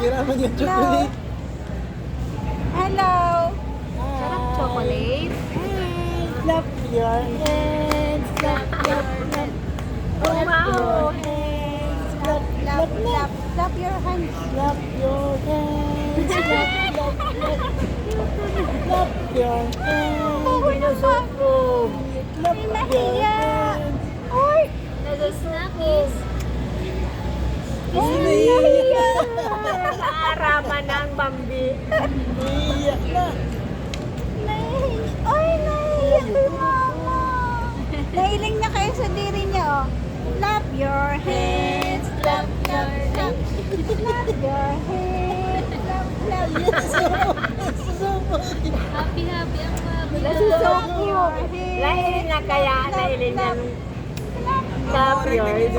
Hiraman yung chocolate. Hello. Sarap chocolate. Clap your hands. Clap, clap, clap. Wow. Clap, clap, clap. Clap your hands. Clap your hands. Clap, clap, clap. Clap your hands. Pinusupog. Clap your Nahiya. hands. Uy. Nag-snackies. Nahiya. Naaraman ng Bambi. Nahiya na. Ay, naiiyak si Mama. Nailing na kayo sa diri niya, oh. Clap your hands. Clap, clap, clap. Clap your hands. Clap, clap, clap. Happy ang Bambi. Clap your hands. Lahilin na kaya. Lahilin na. Clap, Clap your hands.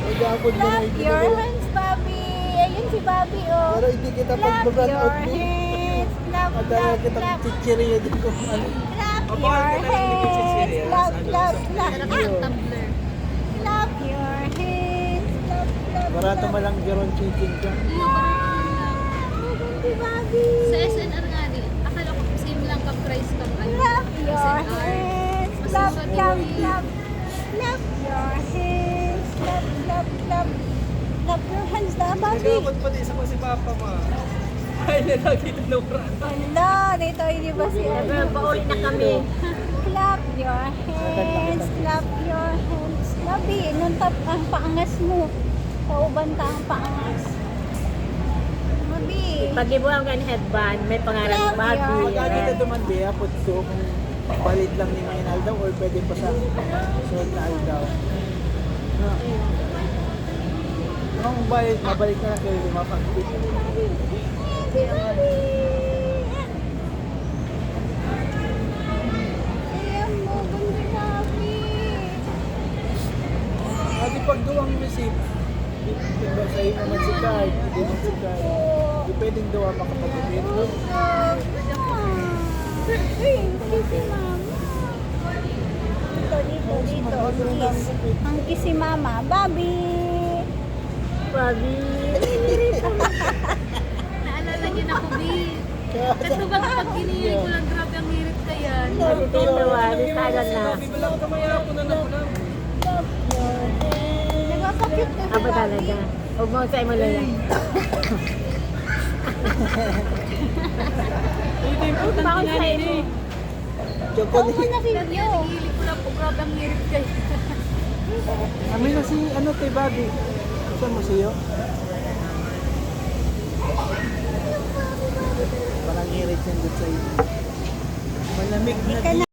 Magapon mo na clap your hands, Bobby. Ayun si Bobby, oh. Pero hindi kita Clap pag-run your out mo. hands. Clap, Madala clap, kita clap. chichiriya din kung ano. Clap your hands. Clap, clap, clap. Tumbler. Clap your hands. Clap, clap, Barato clap. mo lang Jeron chicken ka. Si Bobby. Sa SNR nga din. Akala ko same lang ka-price kang ano. Clap your SNR. hands. Clap, clap, clap. Clap your hands. Clap, clap, clap. Clap your hands na, Bobby. pati isa pa si Papa ma. Ay, nakakita na urang. Hala, dito hindi ba si Siyempre, pauwi na kami. Clap your hands. Clap your hands. Bobby, nung ang paangas mo. Pauban ka ang paangas. Bobby. Pag ibuhan ka ng headband, may pangalan Clap Bobby. your Magkano ka dumandi, apot ko kung palit lang ni Main Aldaw or pwede pa sa suot na Aldaw. No. Kung bayad, mabalik na lang kayo lima pag-quit. Si Bobby. Ayan mo, ganda Bobby. Ati pag duwang receipt, diba sa iyo naman si Card, hindi naman si Card. Di pwedeng duwa makapag-quit. No? Si Mama. Dito. Kiss. Ang kiss si Mama. Bobby. Bobby. Naalala niyo na ko, B. Ito ba kapag ginigil ko lang, grabe ang hirit kaya. Kasi tintawa, lisagan na. Bibila ko kamaya ako na lang. Nagkakakit ka Aba talaga. Huwag mo sa imala lang. Ito yung Huwag pa ako sa imo. Oo, Chocolate. na video. Nagigilip ko lang po, grabe ang hirit kaya. Amin na si, ano, kay Bobby. Saan mo siyo? Parang hirit yan doon sa iyo. Malamig na Ika na.